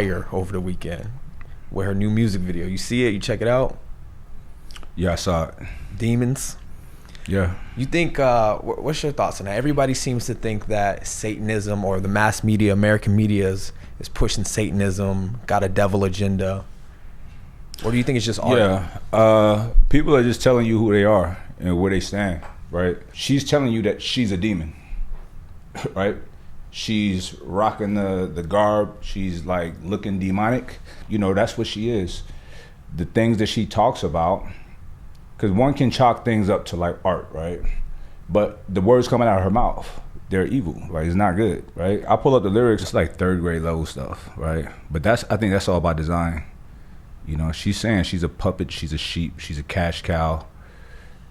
fire over the weekend with her new music video. You see it? You check it out? Yeah, I saw it. Demons. Yeah. You think, what's your thoughts on that? Everybody seems to think that Satanism, or the mass media, American media, is pushing Satanism, got a devil agenda. Or do you think it's just art? Yeah. People are just telling you who they are and where they stand, right? She's telling you that she's a demon, right? She's rocking the garb. She's like looking demonic. You know, that's what she is. The things that she talks about, because one can chalk things up to like art, right? But the words coming out of her mouth, they're evil. Like, it's not good, right? I pull up the lyrics, it's like third grade level stuff, right? But I think that's all about design. You know, she's saying she's a puppet, she's a sheep, she's a cash cow,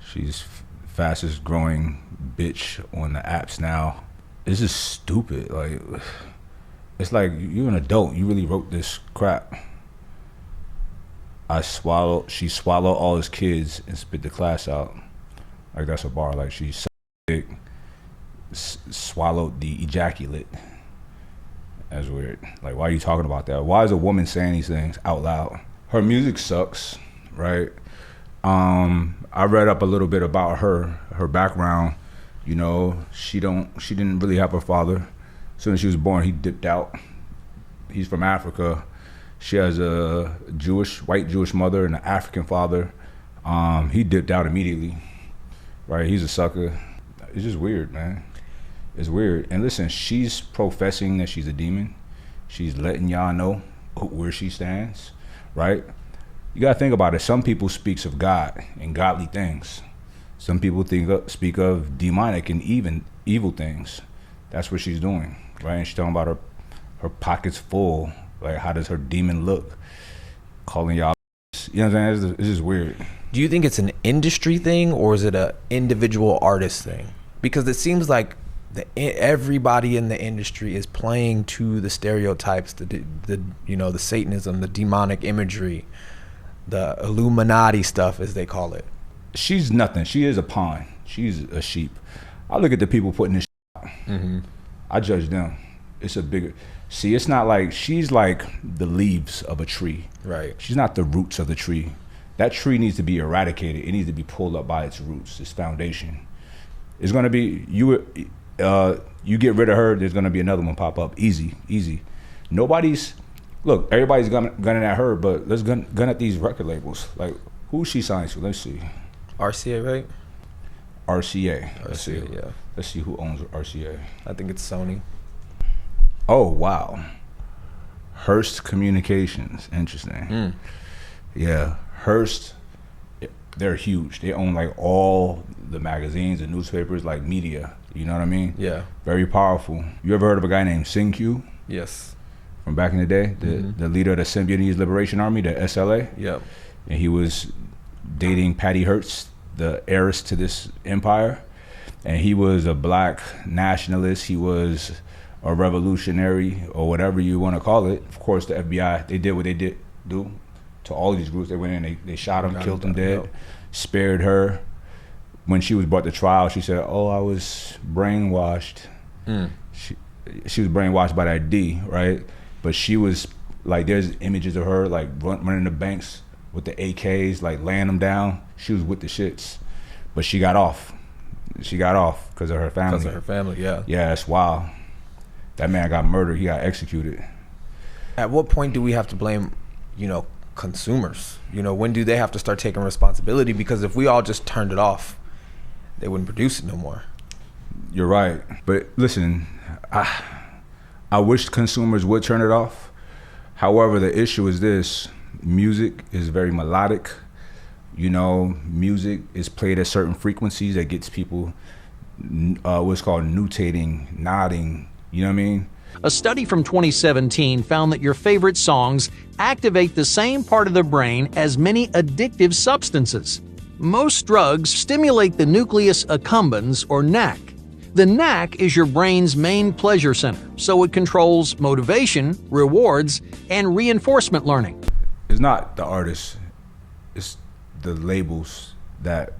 she's fastest growing bitch on the apps now. It's just stupid. Like, it's like, you're an adult, you really wrote this crap. She swallowed all his kids and spit the class out. Like, that's a bar. Like, she swallowed the ejaculate. That's weird. Like, why are you talking about that? Why is a woman saying these things out loud? Her music sucks, right? I read up a little bit about her background. You know, she didn't really have her father. As soon as she was born, he dipped out. He's from Africa. She has a white Jewish mother and an African father. He dipped out immediately, right? He's a sucker. It's just weird, man. It's weird. And listen, she's professing that she's a demon. She's letting y'all know where she stands, right? You gotta think about it. Some people speaks of God and godly things. Some people speak of demonic and even evil things. That's what she's doing, right? And she's talking about her pockets full. Like, how does her demon look? Calling y'all, you know what I'm saying? It's just weird. Do you think it's an industry thing, or is it an individual artist thing? Because it seems like everybody in the industry is playing to the stereotypes, the Satanism, the demonic imagery, the Illuminati stuff, as they call it. She's nothing. She is a pawn. She's a sheep. I look at the people putting this out. Mm-hmm. I judge them. It's a bigger... See, it's not like she's like the leaves of a tree. Right. She's not the roots of the tree. That tree needs to be eradicated. It needs to be pulled up by its roots, its foundation. It's gonna be you get rid of her, there's gonna be another one pop up. Easy. Everybody's gunning at her, but let's gun at these record labels. Like, who she signs to? Let's see. RCA, right? RCA. Yeah. Let's see who owns RCA. I think it's Sony. Oh, wow. Hearst Communications. Interesting. Yeah. Hearst, they're huge. They own like all the magazines and newspapers, like media. You know what I mean? Yeah. Very powerful. You ever heard of a guy named Sing-Q? Yes. From back in the day? The leader of the Symbionese Liberation Army, the SLA? Yep. And he was dating Patty Hearst, the heiress to this empire. And he was a black nationalist. He was a revolutionary, or whatever you want to call it. Of course, the FBI, they did what they do to all these groups. They went in, they shot him, killed him dead, spared her. When she was brought to trial, she said, "Oh, I was brainwashed." She was brainwashed by that D, right? But she was like, there's images of her like running the banks with the AKs, like laying them down. She was with the shits, but she got off. She got off because of her family. Because of her family, yeah. Yeah, it's wild. That man got murdered. He got executed. At what point do we have to blame, consumers? When do they have to start taking responsibility? Because if we all just turned it off, they wouldn't produce it no more. You're right. But listen, I wish consumers would turn it off. However, the issue is this. Music is very melodic. Music is played at certain frequencies that gets people what's called nutating, nodding. You know what I mean? A study from 2017 found that your favorite songs activate the same part of the brain as many addictive substances. Most drugs stimulate the nucleus accumbens, or NAC. The NAC is your brain's main pleasure center, so it controls motivation, rewards, and reinforcement learning. It's not the artists, it's the labels that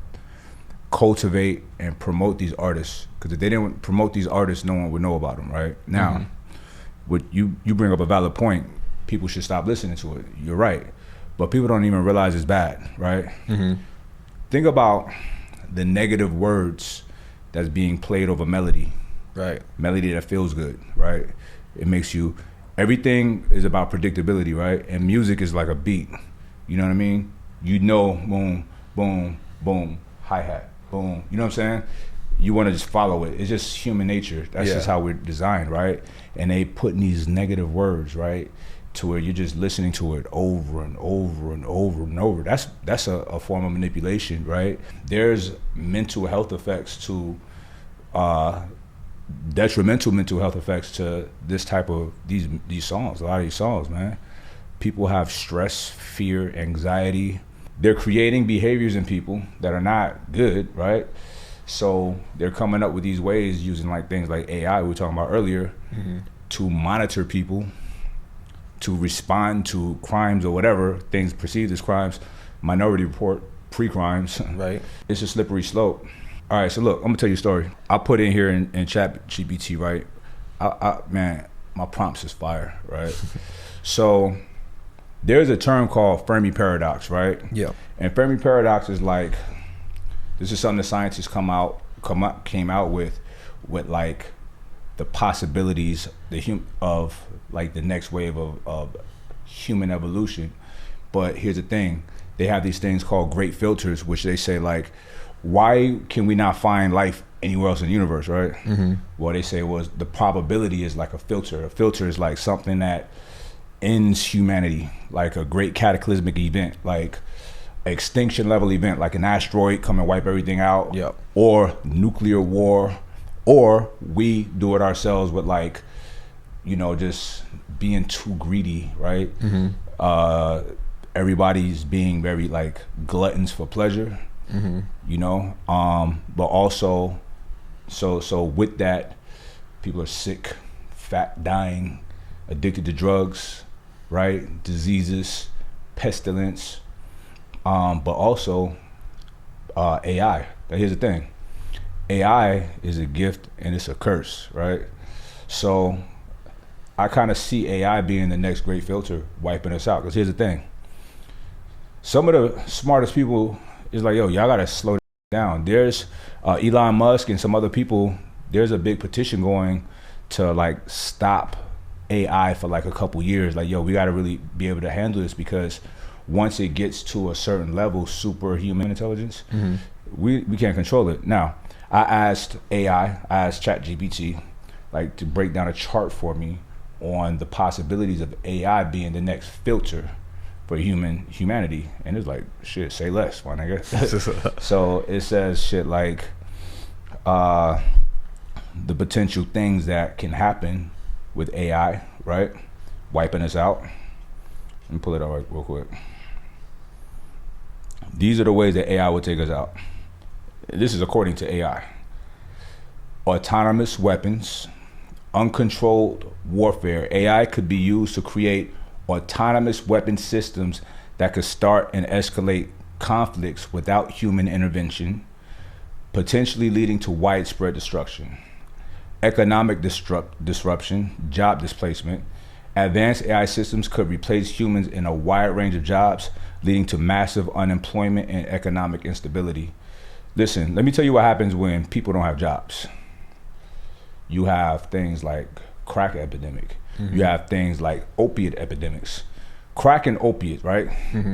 cultivate and promote these artists. Because if they didn't promote these artists, no one would know about them, right? Now, what you bring up a valid point. people should stop listening to it. You're right. But people don't even realize it's bad, right? Mm-hmm. Think about the negative words that's being played over melody. Right. Melody that feels good, right? It makes you, everything is about predictability, right? And music is like a beat. You know what I mean? You know, boom, boom, boom, hi-hat, boom. You know what I'm saying? You want to just follow it. It's just human nature. That's just how we're designed, right? And they put in these negative words, right? To where you're just listening to it over and over and over and over. That's a form of manipulation, right? There's mental health effects to, detrimental mental health effects to this type of, these songs, a lot of these songs, man. People have stress, fear, anxiety. They're creating behaviors in people that are not good, right? So they're coming up with these ways using like things like AI we were talking about earlier to monitor people, to respond to crimes or whatever, things perceived as crimes, Minority Report, pre-crimes. Right. It's a slippery slope. All right, so look, I'm gonna tell you a story. I put in here in chat GPT, right? Man, my prompts is fire, right? So there's a term called Fermi paradox, right? Yeah. And Fermi paradox is like, this is something the scientists came out with like the possibilities of like the next wave of human evolution. But here's the thing, they have these things called great filters, which they say like, why can we not find life anywhere else in the universe, right? Mm-hmm. What they say was the probability is like a filter. A filter is like something that ends humanity, like a great cataclysmic event, like extinction level event, like an asteroid come and wipe everything out, or nuclear war, or we do it ourselves with like, you know, just being too greedy, right? Mm-hmm. Everybody's being very like gluttons for pleasure, you know, but also so with that, people are sick, fat, dying, addicted to drugs, right? Diseases, pestilence, but also AI. Now, here's the thing, AI is a gift and it's a curse, right? So I kind of see AI being the next great filter, wiping us out. Because here's the thing, some of the smartest people is like, yo, y'all gotta slow down. There's Elon Musk and some other people, there's a big petition going to like stop AI for like a couple years. Like, yo, we gotta really be able to handle this, because once it gets to a certain level, superhuman intelligence, we can't control it. Now, I asked ChatGPT, like to break down a chart for me on the possibilities of AI being the next filter for humanity, and it's like, shit, say less, my nigga. So it says shit like the potential things that can happen with AI, right? Wiping us out. Let me pull it out real quick. These are the ways that AI would take us out. This is according to AI. Autonomous weapons, uncontrolled warfare. AI could be used to create autonomous weapon systems that could start and escalate conflicts without human intervention, potentially leading to widespread destruction. Economic disruption, job displacement. Advanced AI systems could replace humans in a wide range of jobs, leading to massive unemployment and economic instability. Listen, let me tell you what happens when people don't have jobs. You have things like crack epidemic. You have things like opiate epidemics. Crack and opiate, right?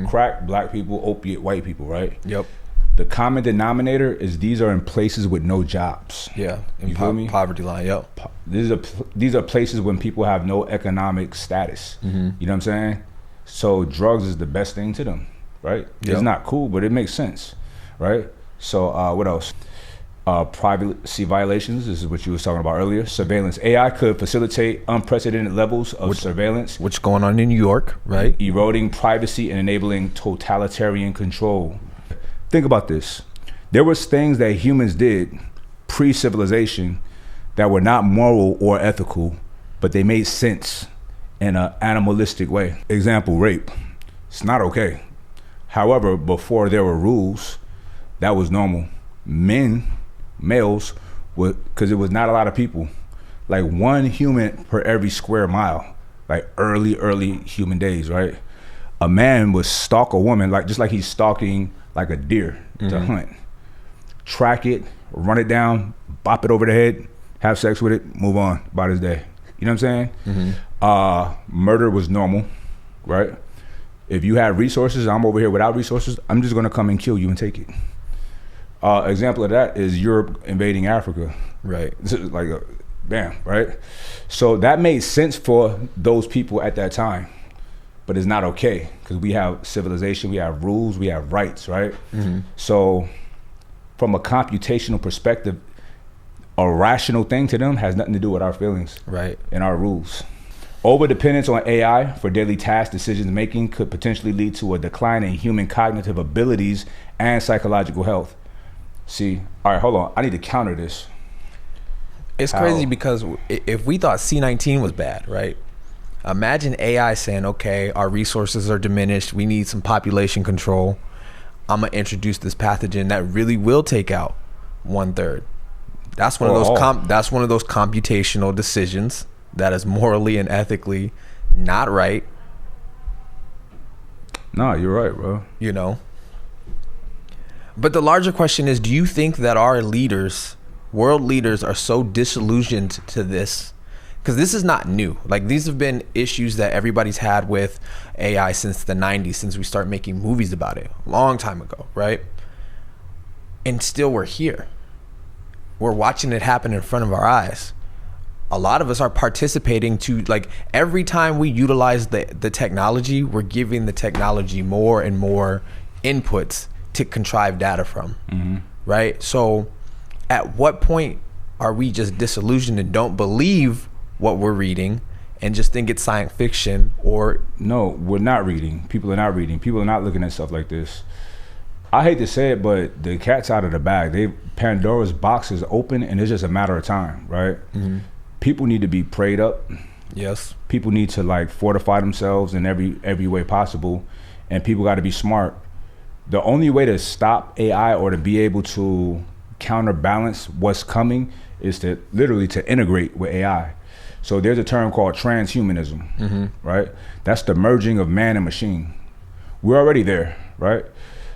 Crack, black people, opiate, white people, right? Yep. The common denominator is these are in places with no jobs. Yeah, you feel me? Poverty line, yep. These are places when people have no economic status. You know what I'm saying? So drugs is the best thing to them, right? Yep. It's not cool, but it makes sense, right? So what else? Privacy violations, this is what you was talking about earlier. Surveillance. AI could facilitate unprecedented levels of surveillance. Which going on in New York, right? Eroding privacy and enabling totalitarian control. Think about this. There was things that humans did pre-civilization that were not moral or ethical, but they made sense in an animalistic way. Example, rape. It's not okay. However, before there were rules, that was normal. Males, because it was not a lot of people, like one human per every square mile like early human days, right? A man would stalk a woman, like just like he's stalking like a deer to hunt. Track it, run it down, bop it over the head, have sex with it, move on about his day. You know what I'm saying? Murder was normal, right? If you had resources, I'm over here without resources, I'm just gonna come and kill you and take it. Example of that is Europe invading Africa. Right. This is like a bam, right? So that made sense for those people at that time, but it's not okay because we have civilization, we have rules, we have rights, right? So from a computational perspective, a rational thing to them has nothing to do with our feelings, right, and our rules. Over dependence on AI for daily task decision making could potentially lead to a decline in human cognitive abilities and psychological health. See, all right, hold on. I need to counter this. It's crazy because if we thought C-19 was bad, right? Imagine AI saying, okay, our resources are diminished. We need some population control. I'm going to introduce this pathogen that really will take out 1/3. That's one of those that's one of those computational decisions that is morally and ethically not right. No, you're right, bro. You know? But the larger question is, do you think that our leaders, world leaders, are so disillusioned to this? Because this is not new. Like, these have been issues that everybody's had with AI since the 90s, since we started making movies about it a long time ago, right? And still we're here. We're watching it happen in front of our eyes. A lot of us are participating to, like, every time we utilize the technology, we're giving the technology more and more inputs to contrive data from, right? So at what point are we just disillusioned and don't believe what we're reading and just think it's science fiction? Or no, we're not reading. People are not reading. People are not looking at stuff like this. I hate to say it, but the cat's out of the bag. Pandora's box is open, and it's just a matter of time, right? People need to be prayed up. Yes. People need to, like, fortify themselves in every way possible, and people got to be smart. The only way to stop AI or to be able to counterbalance what's coming is to literally to integrate with AI. So there's a term called transhumanism, right? That's the merging of man and machine. We're already there, right?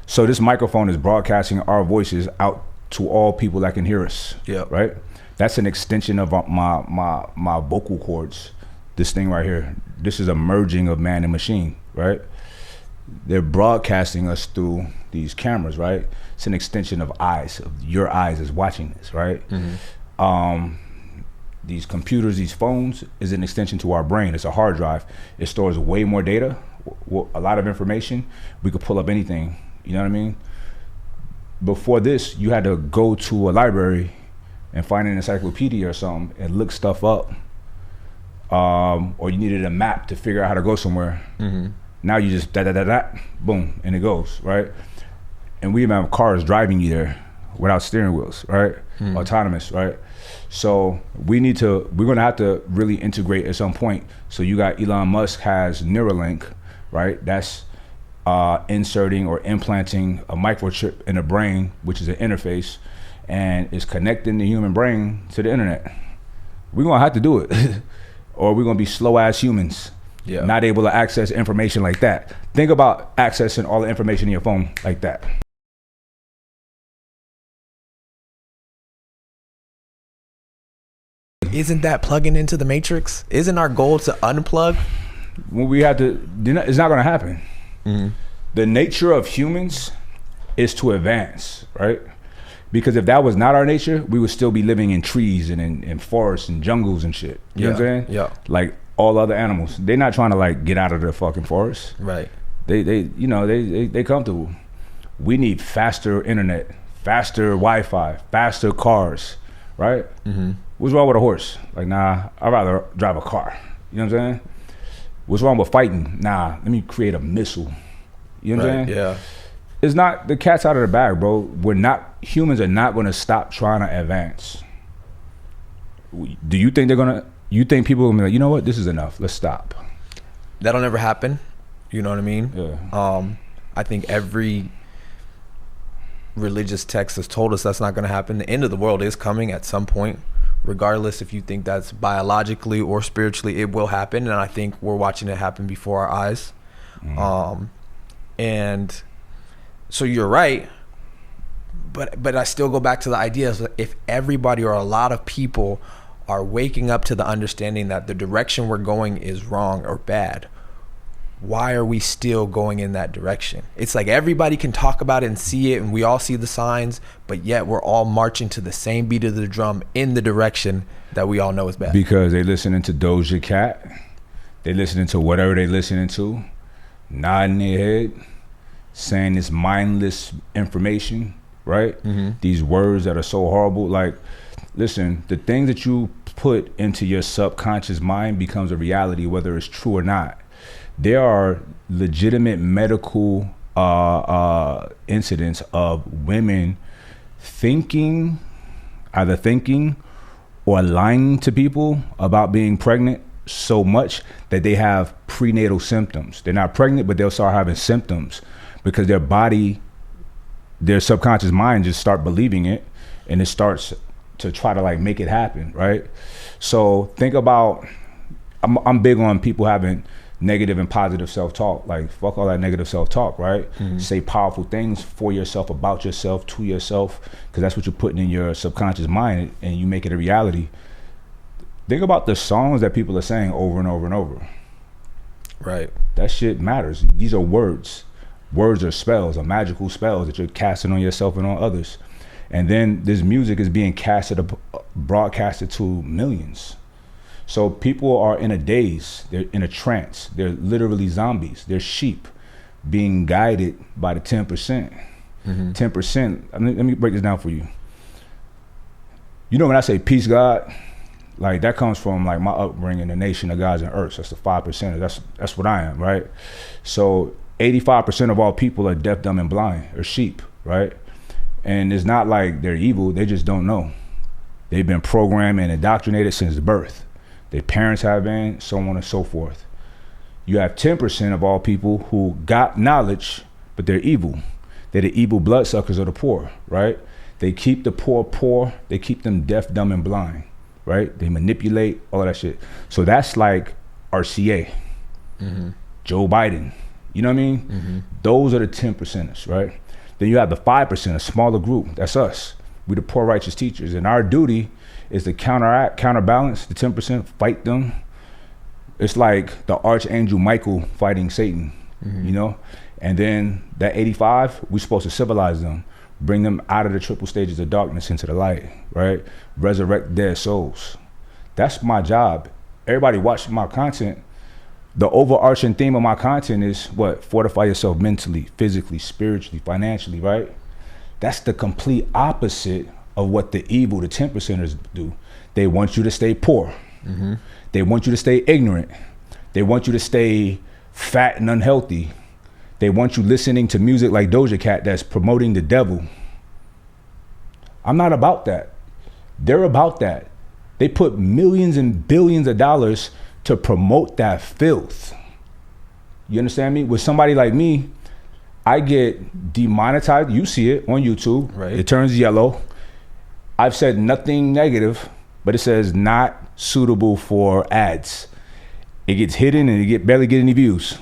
So this microphone is broadcasting our voices out to all people that can hear us, right? That's an extension of my vocal cords. This thing right here, this is a merging of man and machine, right? They're broadcasting us through these cameras, right? It's an extension of eyes, of your eyes is watching this, right? These computers, these phones is an extension to our brain. It's a hard drive. It stores way more data, a lot of information. We could pull up anything, you know what I mean? Before this, you had to go to a library and find an encyclopedia or something and look stuff up. Or you needed a map to figure out how to go somewhere. Now you just boom, and it goes, right? And we even have cars driving you there without steering wheels, right? Autonomous, right? So we're gonna have to really integrate at some point. So you got Elon Musk has Neuralink, right? That's inserting or implanting a microchip in the brain, which is an interface, and is connecting the human brain to the internet. We're gonna have to do it, or we're gonna be slow ass humans. Not able to access information like that. Think about accessing all the information in your phone like that. Isn't that plugging into the matrix? Isn't our goal to unplug? When we have to, it's not gonna happen. The nature of humans is to advance, right? Because if that was not our nature, we would still be living in trees and in forests and jungles and shit. You know what I'm saying? Like all other animals. They're not trying to, like, get out of the fucking forest. Right. They comfortable. We need faster internet, faster Wi-Fi, faster cars, right? What's wrong with a horse? Like, nah, I'd rather drive a car. You know what I'm saying? What's wrong with fighting? Nah, let me create a missile. You know what I'm saying? Yeah. It's not, the cat's out of the bag, bro. Humans are not gonna stop trying to advance. Do you think you think people are gonna be like, you know what, this is enough, let's stop? That'll never happen. You know what I mean? Yeah. I think every religious text has told us that's not gonna happen. The end of the world is coming at some point. regardless if you think that's biologically or spiritually, it will happen. And I think we're watching it happen before our eyes. And so you're right. But I still go back to the idea of if everybody or a lot of people are waking up to the understanding that the direction we're going is wrong or bad, why are we still going in that direction? It's like everybody can talk about it and see it, and we all see the signs, but yet we're all marching to the same beat of the drum in the direction that we all know is bad. Because they listening to Doja Cat, they listening to whatever they listening to, nodding their head, saying this mindless information, right? These words that are so horrible. Like, listen, the things that you put into your subconscious mind becomes a reality, whether it's true or not. There are legitimate medical incidents of women either thinking or lying to people about being pregnant so much that they have prenatal symptoms. They're not pregnant, but they'll start having symptoms because their body, their subconscious mind just start believing it, and it starts to try to like make it happen, right? So think about, I'm big on people having negative and positive self-talk. Like, fuck all that negative self-talk, right? Say powerful things for yourself, about yourself, to yourself, because that's what you're putting in your subconscious mind, and you make it a reality. Think about the songs that people are saying over and over and over. Right. That shit matters. These are words. Words are spells, are magical spells that you're casting on yourself and on others. And then this music is being broadcasted to millions. So people are in a daze, they're in a trance, they're literally zombies, they're sheep being guided by the 10%. 10%, let me break this down for you. You know when I say peace God, like that comes from like my upbringing, the nation of gods and earths. That's the 5%, that's what I am, right? So 85% of all people are deaf, dumb, and blind, or sheep, right? And it's not like they're evil, they just don't know. They've been programmed and indoctrinated since birth. Their parents have been, so on and so forth. You have 10% of all people who got knowledge, but they're evil. They're the evil bloodsuckers of the poor, right? They keep the poor, they keep them deaf, dumb, and blind, right? They manipulate, all that shit. So that's like RCA, Joe Biden, you know what I mean? Those are the 10%ers, right? Then you have the 5%, a smaller group, that's us. We the poor righteous teachers, and our duty is to counterbalance the 10%, fight them. It's like the Archangel Michael fighting Satan, you know? And then that 85, we're supposed to civilize them, bring them out of the triple stages of darkness into the light, right? Resurrect their souls. That's my job. Everybody watch my content. The overarching theme of my content is what? Fortify yourself mentally, physically, spiritually, financially, right? That's the complete opposite of what the evil, the 10%ers do. They want you to stay poor. They want you to stay ignorant. They want you to stay fat and unhealthy. They want you listening to music like Doja Cat that's promoting the devil. I'm not about that. They're about that. They put millions and billions of dollars to promote that filth. You understand me? With somebody like me, I get demonetized. You see it on YouTube. Right. It turns yellow. I've said nothing negative, but it says not suitable for ads. It gets hidden and it barely get any views.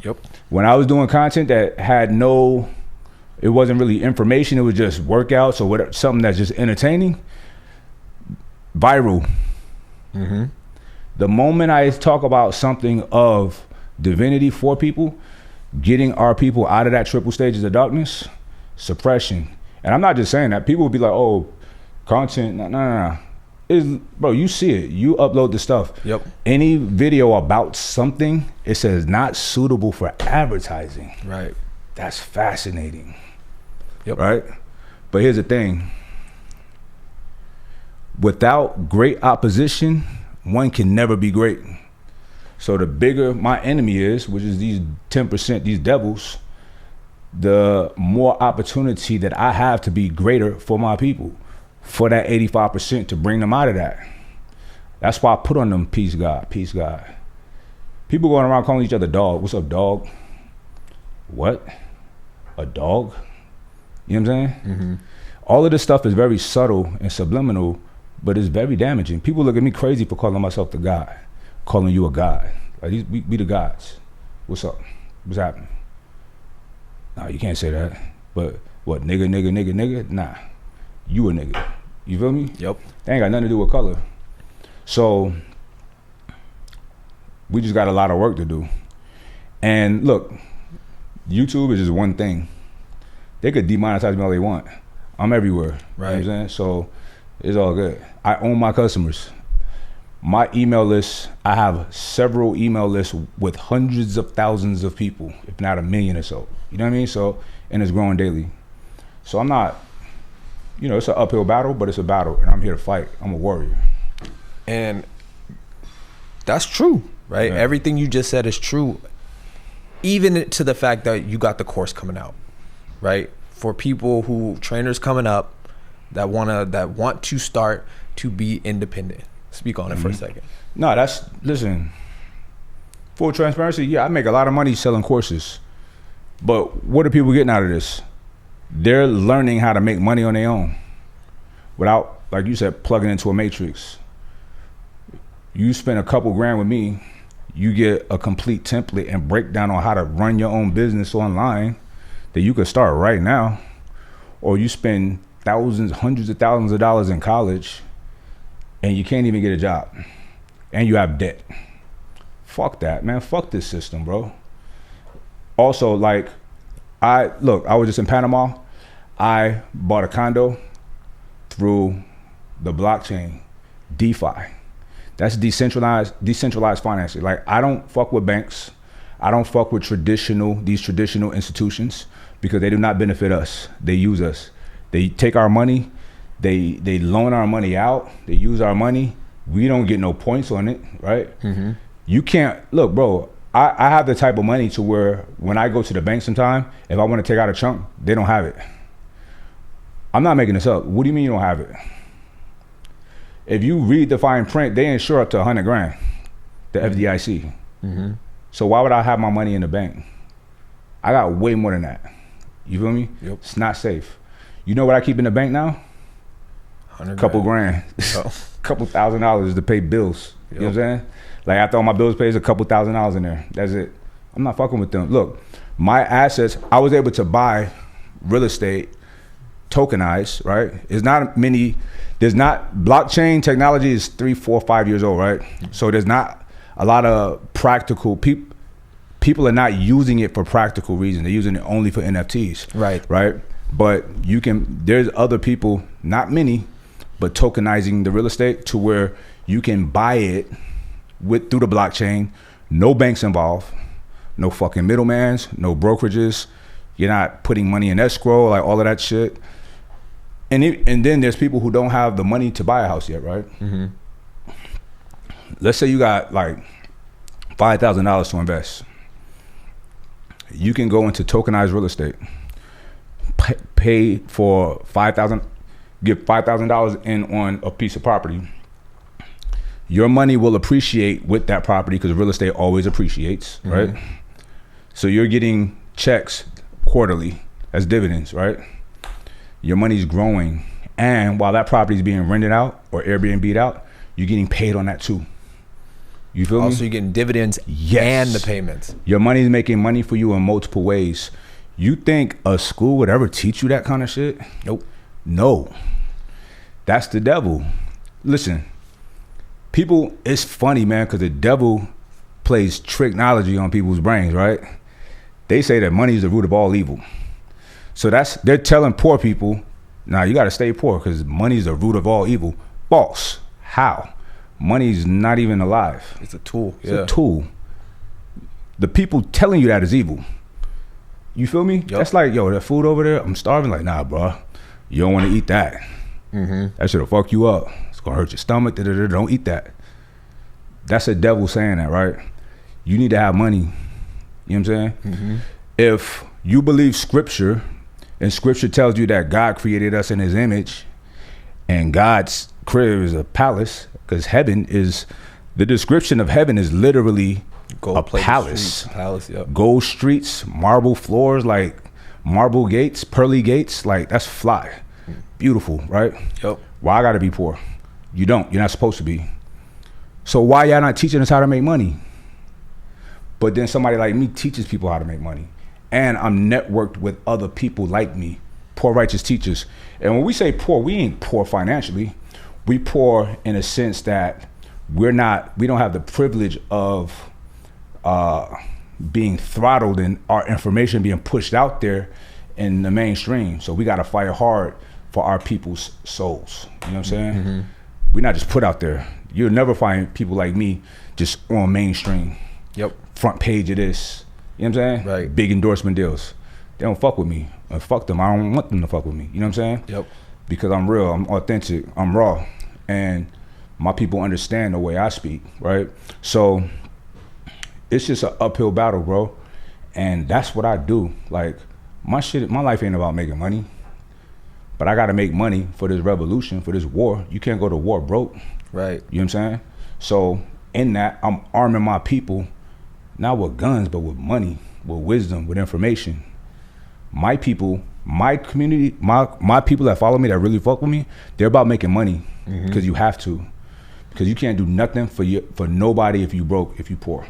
Yep. When I was doing content that had it wasn't really information, it was just workouts or whatever, something that's just entertaining, viral. The moment I talk about something of divinity for people, getting our people out of that triple stages of darkness, suppression. And I'm not just saying that. People will be like, oh, content, no. Bro, you see it. You upload the stuff. Yep. Any video about something, it says not suitable for advertising. Right. That's fascinating. Yep. Right? But here's the thing. Without great opposition, one can never be great. So the bigger my enemy is, which is these 10%, these devils, the more opportunity that I have to be greater for my people, for that 85% to bring them out of that. That's why I put on them peace God, peace God. People going around calling each other dog. What's up, dog? What? A dog? You know what I'm saying? All of this stuff is very subtle and subliminal, but it's very damaging. People look at me crazy for calling myself the God, calling you a God. Like we the gods. What's up? What's happening? Nah, you can't say that. But what, nigga? Nah, you a nigga. You feel me? Yep. That ain't got nothing to do with color. So we just got a lot of work to do. And look, YouTube is just one thing. They could demonetize me all they want. I'm everywhere. Right. You know what I'm saying? So it's all good. I own my customers. My email list, I have several email lists with hundreds of thousands of people, if not a million or so. You know what I mean? So, and it's growing daily. So I'm not, it's an uphill battle, but it's a battle, and I'm here to fight. I'm a warrior. And that's true, right? Yeah. Everything you just said is true, even to the fact that you got the course coming out, right? For people trainers coming up that want to start to be independent. Speak on it for a second. No, listen, full transparency, yeah, I make a lot of money selling courses. But what are people getting out of this? They're learning how to make money on their own without, like you said, plugging into a matrix. You spend a couple grand with me, you get a complete template and breakdown on how to run your own business online that you could start right now. Or you spend thousands, hundreds of thousands of dollars in college and you can't even get a job and you have debt. Fuck that, man. Fuck this system, bro. Also, like, I was just in Panama. I bought a condo through the blockchain, DeFi. That's decentralized financing. Like, I don't fuck with banks. I don't fuck with these traditional institutions because they do not benefit us. They use us. They take our money. They loan our money out. They use our money. We don't get no points on it, right? Mm-hmm. You can't, look, bro, I have the type of money to where when I go to the bank sometime, if I want to take out a chunk, they don't have it. I'm not making this up. What do you mean you don't have it? If you read the fine print, they insure up to 100 grand, the FDIC. Mm-hmm. So why would I have my money in the bank? I got way more than that. You feel me? Yep. It's not safe. You know what I keep in the bank now? Couple grand. Oh. Couple $1,000 to pay bills. Yep. You know what I'm saying? Like, after all my bills paid, a couple $1,000 in there. That's it. I'm not fucking with them. Look, my assets, I was able to buy real estate tokenized, right? Blockchain technology is 3, 4, 5 years old, right? So there's not a lot of practical people are not using it for practical reasons. They're using it only for NFTs. Right? But there's other people, not many, but tokenizing the real estate to where you can buy it through the blockchain, no banks involved, no fucking middlemans, no brokerages. You're not putting money in escrow, like all of that shit. And then there's people who don't have the money to buy a house yet, right? Mm-hmm. Let's say you got like $5,000 to invest. You can go into tokenized real estate, pay for $5,000, get $5,000 in on a piece of property. Your money will appreciate with that property because real estate always appreciates, mm-hmm. right? So you're getting checks quarterly as dividends, right? Your money's growing. And while that property is being rented out or Airbnb'd out, you're getting paid on that too. You feel me? Also, you're getting dividends and the payments. Your money's making money for you in multiple ways. You think a school would ever teach you that kind of shit? Nope. No. That's the devil. Listen, people, it's funny, man, because the devil plays tricknology on people's brains, right? They say that money is the root of all evil. So they're telling poor people, nah, you got to stay poor because money is the root of all evil. False. How? Money's not even alive. It's a tool. It's a tool. The people telling you that is evil. You feel me? Yep. That's like, yo, that food over there, I'm starving. Like, nah, bro, you don't want to eat that. Mm-hmm. That shit'll fuck you up. It's gonna hurt your stomach. Don't eat that. That's a devil saying that, right? You need to have money. You know what I'm saying? Mm-hmm. If you believe scripture, and scripture tells you that God created us in his image, and God's crib is a palace, because the description of heaven is literally a palace. Yep. Gold streets, marble floors, like marble gates, pearly gates, like that's fly. Beautiful, right? Yep. Why I gotta be poor? You don't. You're not supposed to be. So why y'all not teaching us how to make money? But then somebody like me teaches people how to make money. And I'm networked with other people like me, poor righteous teachers. And when we say poor, we ain't poor financially. We poor in a sense that we don't have the privilege of being throttled and our information being pushed out there in the mainstream. So we got to fight hard for our people's souls. You know what I'm saying? Mm-hmm. We're not just put out there. You'll never find people like me just on mainstream. Yep. Front page of this. You know what I'm saying? Right. Big endorsement deals. They don't fuck with me. Fuck them. I don't want them to fuck with me. You know what I'm saying? Yep. Because I'm real. I'm authentic. I'm raw. And my people understand the way I speak, right? So it's just an uphill battle, bro. And that's what I do. Like, my life ain't about making money. But I gotta make money for this revolution, for this war. You can't go to war broke. Right. You know what I'm saying? So in that, I'm arming my people, not with guns, but with money, with wisdom, with information. My people, my community, my people that follow me, that really fuck with me, they're about making money because you have to. Because you can't do nothing for nobody if you broke, if you poor.